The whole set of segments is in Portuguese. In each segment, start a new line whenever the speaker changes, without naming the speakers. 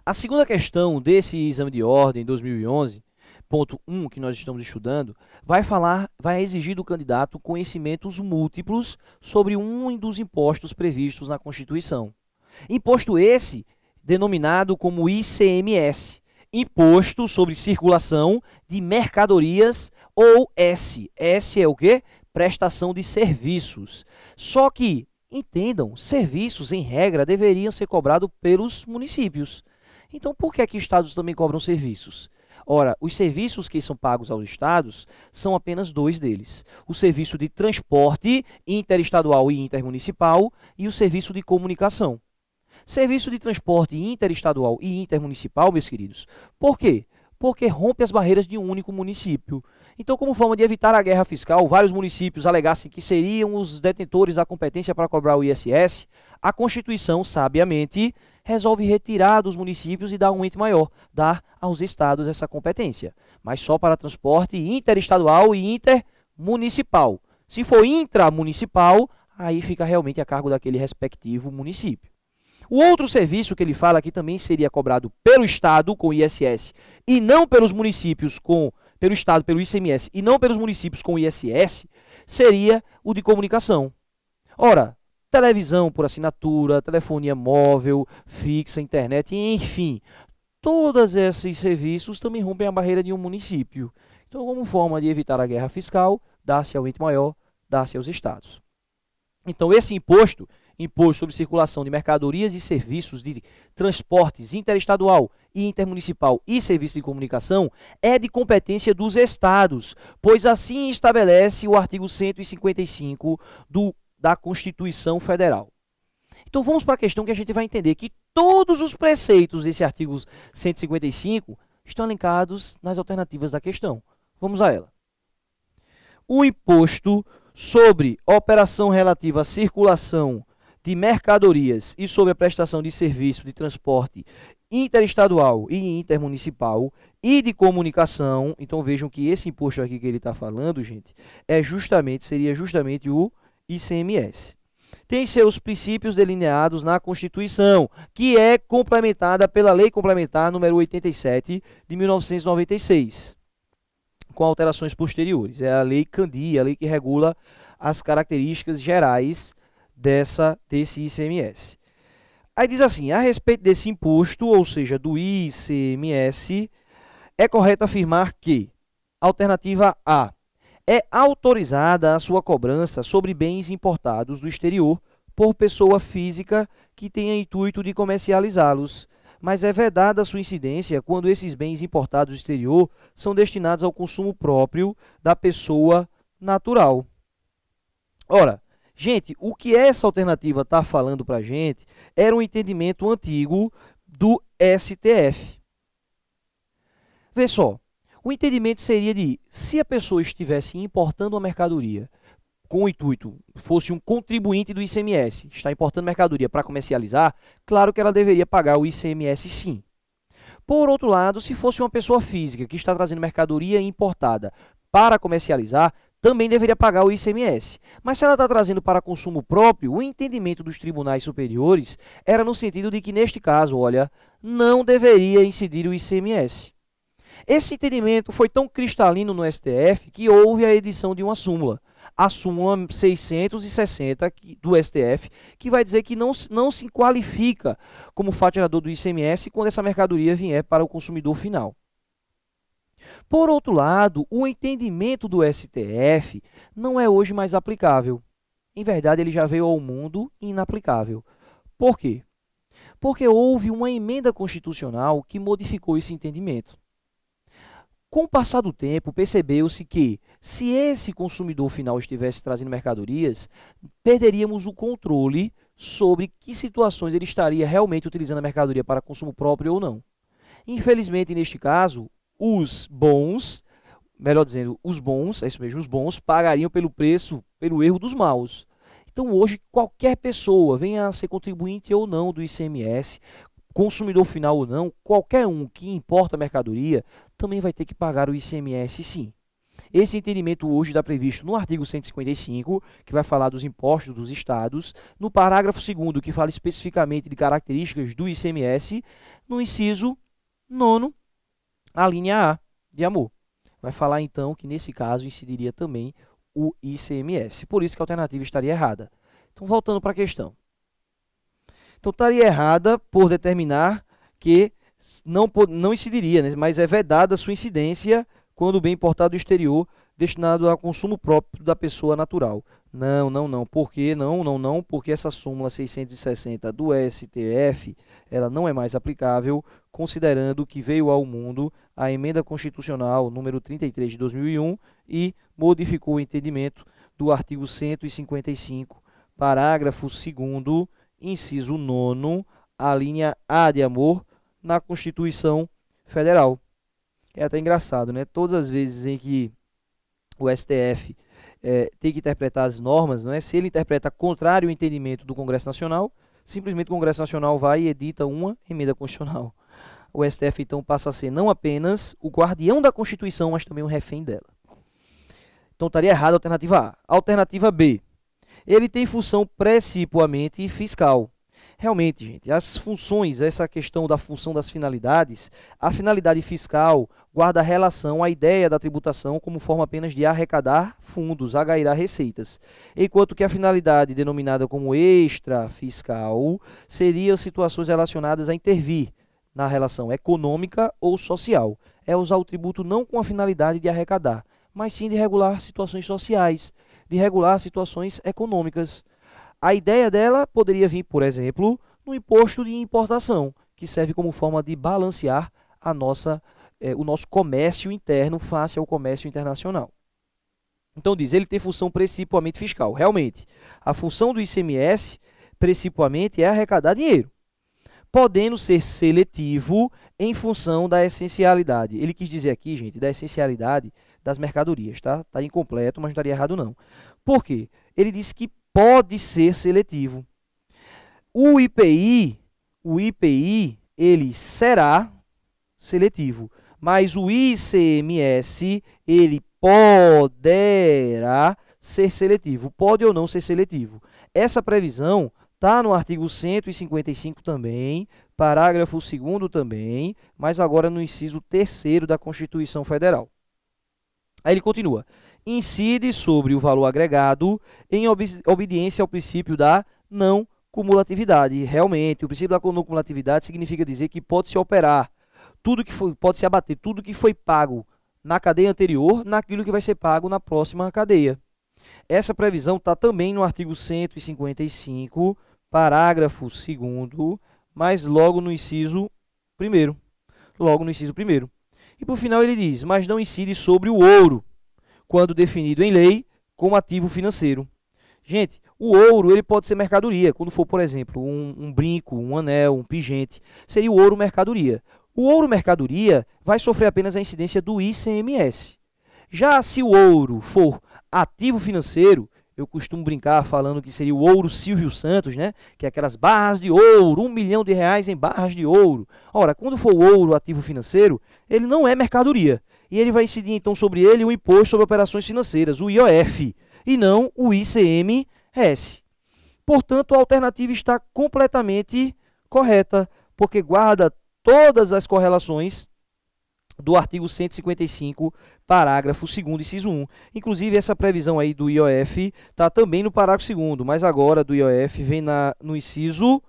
A segunda questão desse exame de ordem 2011, ponto 1 que nós estamos estudando, vai exigir do candidato conhecimentos múltiplos sobre um dos impostos previstos na Constituição. Imposto esse denominado como ICMS, Imposto sobre Circulação de Mercadorias, ou S. S é o quê? Prestação de serviços. Só que, entendam, serviços, em regra, deveriam ser cobrados pelos municípios. Então, por que estados também cobram serviços? Ora, os serviços que são pagos aos estados são apenas dois deles. O serviço de transporte interestadual e intermunicipal e o serviço de comunicação. Serviço de transporte interestadual e intermunicipal, meus queridos. Por quê? Porque rompe as barreiras de um único município. Então, como forma de evitar a guerra fiscal, vários municípios alegassem que seriam os detentores da competência para cobrar o ISS, a Constituição, sabiamente, resolve retirar dos municípios e dar um ente maior, dar aos estados essa competência, mas só para transporte interestadual e intermunicipal. Se for intramunicipal, aí fica realmente a cargo daquele respectivo município. O outro serviço que ele fala que também seria cobrado pelo Estado com ISS e não pelos municípios pelo Estado, pelo ICMS e não pelos municípios com ISS, seria o de comunicação. Ora, televisão por assinatura, telefonia móvel, fixa, internet, enfim, todos esses serviços também rompem a barreira de um município. Então, como forma de evitar a guerra fiscal, dá-se ao ente maior, dá-se aos estados. Então, esse imposto sobre circulação de mercadorias e serviços de transportes interestadual e intermunicipal e serviços de comunicação é de competência dos estados, pois assim estabelece o artigo 155 da Constituição Federal. Então vamos para a questão que a gente vai entender que todos os preceitos desse artigo 155 estão elencados nas alternativas da questão. Vamos a ela. O imposto sobre operação relativa à circulação de mercadorias e sobre a prestação de serviço de transporte interestadual e intermunicipal e de comunicação. Então vejam que esse imposto aqui que ele está falando, gente, seria justamente o ICMS. Tem seus princípios delineados na Constituição, que é complementada pela Lei Complementar número 87 de 1996, com alterações posteriores. É a Lei Candia, a lei que regula as características gerais desse ICMS. Aí diz assim, a respeito desse imposto, ou seja, do ICMS, é correto afirmar que, alternativa A, é autorizada a sua cobrança sobre bens importados do exterior por pessoa física que tenha intuito de comercializá-los, mas é vedada a sua incidência quando esses bens importados do exterior são destinados ao consumo próprio da pessoa natural. Ora, gente, o que essa alternativa está falando para a gente era um entendimento antigo do STF. Vê só, o entendimento seria de, se a pessoa estivesse importando uma mercadoria com o intuito, fosse um contribuinte do ICMS, está importando mercadoria para comercializar, claro que ela deveria pagar o ICMS sim. Por outro lado, se fosse uma pessoa física que está trazendo mercadoria importada para comercializar, também deveria pagar o ICMS. Mas se ela está trazendo para consumo próprio, o entendimento dos tribunais superiores era no sentido de que, neste caso, olha, não deveria incidir o ICMS. Esse entendimento foi tão cristalino no STF que houve a edição de uma súmula, a súmula 660 do STF, que vai dizer que não se qualifica como fato gerador do ICMS quando essa mercadoria vier para o consumidor final. Por outro lado, o entendimento do STF não é hoje mais aplicável. Em verdade, ele já veio ao mundo inaplicável. Por quê? Porque houve uma emenda constitucional que modificou esse entendimento. Com o passar do tempo, percebeu-se que, se esse consumidor final estivesse trazendo mercadorias, perderíamos o controle sobre que situações ele estaria realmente utilizando a mercadoria para consumo próprio ou não. Infelizmente, neste caso, os bons, é isso mesmo, os bons pagariam pelo preço, pelo erro dos maus. Então, hoje, qualquer pessoa, venha a ser contribuinte ou não do ICMS, consumidor final ou não, qualquer um que importa mercadoria, também vai ter que pagar o ICMS sim. Esse entendimento hoje está previsto no artigo 155, que vai falar dos impostos dos estados, no parágrafo 2º, que fala especificamente de características do ICMS, no inciso 9º, a linha A de amor. Vai falar então que nesse caso incidiria também o ICMS. Por isso que a alternativa estaria errada. Então, voltando para a questão. Então, estaria errada por determinar que não incidiria, né? Mas é vedada a sua incidência quando o bem importado do exterior destinado ao consumo próprio da pessoa natural. Não. Por que não? Porque essa súmula 660 do STF, ela não é mais aplicável, considerando que veio ao mundo a emenda constitucional número 33 de 2001 e modificou o entendimento do artigo 155, parágrafo 2º, inciso 9º, a linha A de amor, na Constituição Federal. É até engraçado, né? Todas as vezes em que o STF tem que interpretar as normas, não é? Se ele interpreta contrário ao entendimento do Congresso Nacional, simplesmente o Congresso Nacional vai e edita uma emenda constitucional. O STF, então, passa a ser não apenas o guardião da Constituição, mas também o refém dela. Então, estaria errado a alternativa A. Alternativa B. Ele tem função precipuamente fiscal. Realmente, gente, as funções, essa questão da função das finalidades, a finalidade fiscal guarda relação à ideia da tributação como forma apenas de arrecadar fundos, agairar receitas, enquanto que a finalidade denominada como extrafiscal seriam situações relacionadas a intervir na relação econômica ou social. É usar o tributo não com a finalidade de arrecadar, mas sim de regular situações sociais, de regular situações econômicas. A ideia dela poderia vir, por exemplo, no imposto de importação, que serve como forma de balancear o nosso comércio interno face ao comércio internacional. Então diz, ele tem função precipuamente fiscal. Realmente, a função do ICMS, precipuamente, é arrecadar dinheiro, podendo ser seletivo em função da essencialidade. Ele quis dizer aqui, gente, da essencialidade das mercadorias, tá? Está incompleto, mas não estaria errado não. Por quê? Ele disse que pode ser seletivo. O IPI, ele será seletivo, mas o ICMS, ele poderá ser seletivo. Pode ou não ser seletivo. Essa previsão está no artigo 155 também, parágrafo 2º também, mas agora no inciso 3º da Constituição Federal. Aí ele continua. Incide sobre o valor agregado em obediência ao princípio da não cumulatividade. Realmente, o princípio da não cumulatividade significa dizer que pode-se operar pode-se abater tudo que foi pago na cadeia anterior naquilo que vai ser pago na próxima cadeia. Essa previsão está também no artigo 155, parágrafo 2º, mas logo no inciso 1º. E por final ele diz, mas não incide sobre o ouro, quando definido em lei como ativo financeiro. Gente, o ouro ele pode ser mercadoria, quando for, por exemplo, um brinco, um anel, um pingente, seria o ouro mercadoria. O ouro mercadoria vai sofrer apenas a incidência do ICMS. Já se o ouro for ativo financeiro, eu costumo brincar falando que seria o ouro Silvio Santos, né? Que é aquelas barras de ouro, R$1 milhão em barras de ouro. Ora, quando for o ouro ativo financeiro, ele não é mercadoria. E ele vai incidir então sobre ele o imposto sobre operações financeiras, o IOF, e não o ICMS. Portanto, a alternativa está completamente correta, porque guarda todas as correlações do artigo 155, parágrafo 2º, inciso 1. Inclusive, essa previsão aí do IOF está também no parágrafo 2º, mas agora do IOF vem no inciso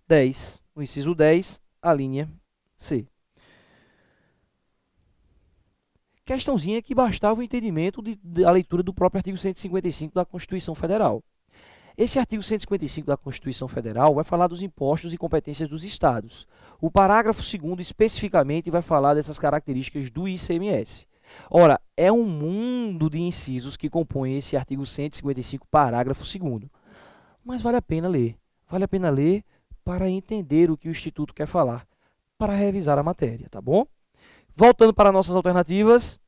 10. No inciso 10, a linha C. Questãozinha que bastava o entendimento da leitura do próprio artigo 155 da Constituição Federal. Esse artigo 155 da Constituição Federal vai falar dos impostos e competências dos estados. O parágrafo 2º especificamente vai falar dessas características do ICMS. Ora, é um mundo de incisos que compõem esse artigo 155, parágrafo 2º. Mas vale a pena ler. Vale a pena ler para entender o que o Instituto quer falar, para revisar a matéria, tá bom? Voltando para nossas alternativas,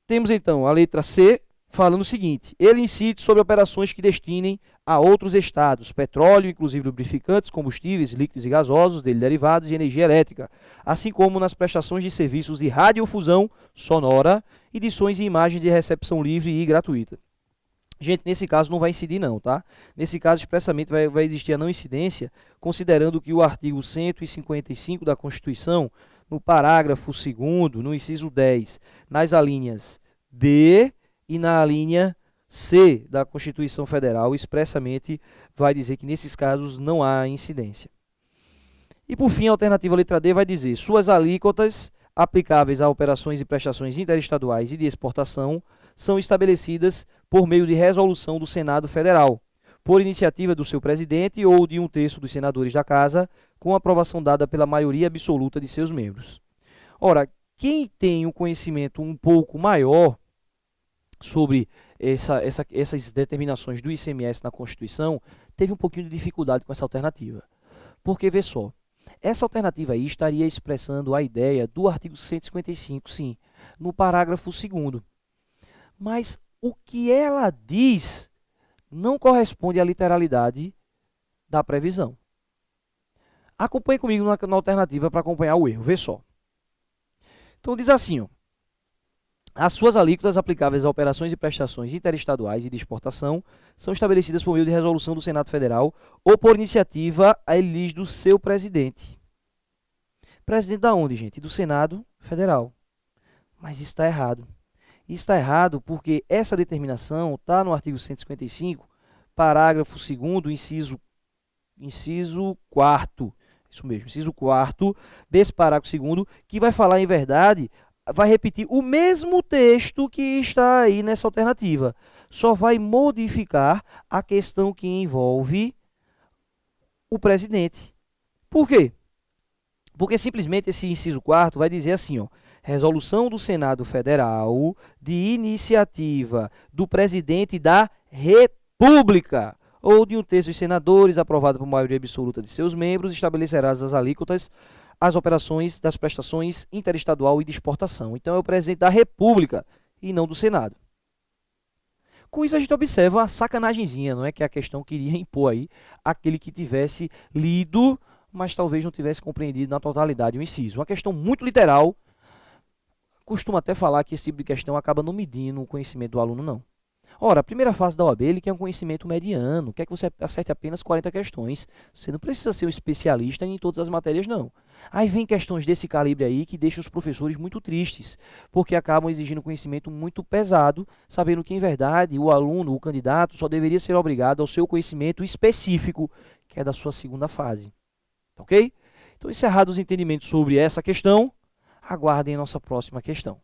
temos então a letra C, falando o seguinte, ele incide sobre operações que destinem a outros estados, petróleo, inclusive lubrificantes, combustíveis, líquidos e gasosos, dele derivados e energia elétrica, assim como nas prestações de serviços de radiodifusão sonora edições e imagens de recepção livre e gratuita. Gente, nesse caso não vai incidir não, tá? Nesse caso, expressamente vai existir a não incidência, considerando que o artigo 155 da Constituição, no parágrafo 2º, no inciso 10, nas alíneas B e na linha C da Constituição Federal, expressamente vai dizer que nesses casos não há incidência. E por fim, a alternativa letra D vai dizer: suas alíquotas aplicáveis a operações e prestações interestaduais e de exportação são estabelecidas por meio de resolução do Senado Federal, por iniciativa do seu presidente ou de 1/3 dos senadores da Casa, com aprovação dada pela maioria absoluta de seus membros. Ora, quem tem um conhecimento um pouco maior sobre essas determinações do ICMS na Constituição, teve um pouquinho de dificuldade com essa alternativa. Porque, vê só, essa alternativa aí estaria expressando a ideia do artigo 155, sim, no parágrafo 2º. Mas o que ela diz não corresponde à literalidade da previsão. Acompanhe comigo na alternativa para acompanhar o erro, vê só. Então diz assim, ó: as suas alíquotas aplicáveis a operações e prestações interestaduais e de exportação são estabelecidas por meio de resolução do Senado Federal ou por iniciativa do seu presidente. Presidente da onde, gente? Do Senado Federal. Mas isso está errado. Isso está errado porque essa determinação está no artigo 155, parágrafo 2º, inciso 4º. Isso mesmo, inciso 4º desse parágrafo 2º, que vai falar, em verdade, vai repetir o mesmo texto que está aí nessa alternativa. Só vai modificar a questão que envolve o presidente. Por quê? Porque simplesmente esse inciso 4º vai dizer assim, ó: resolução do Senado Federal de iniciativa do presidente da República ou de 1/3 dos senadores, aprovada por maioria absoluta de seus membros, estabelecerá as alíquotas às operações das prestações interestadual e de exportação. Então é o presidente da República e não do Senado. Com isso a gente observa a sacanagemzinha, não é? Que a questão queria impor aí aquele que tivesse lido, mas talvez não tivesse compreendido na totalidade o inciso. Uma questão muito literal. Costumo até falar que esse tipo de questão acaba não medindo o conhecimento do aluno, não. Ora, a primeira fase da OAB, ele quer um conhecimento mediano, quer que você acerte apenas 40 questões. Você não precisa ser um especialista em todas as matérias, não. Aí vem questões desse calibre aí que deixam os professores muito tristes, porque acabam exigindo conhecimento muito pesado, sabendo que, em verdade, o aluno, o candidato, só deveria ser obrigado ao seu conhecimento específico, que é da sua segunda fase. Ok? Então, encerrados os entendimentos sobre essa questão, aguardem a nossa próxima questão.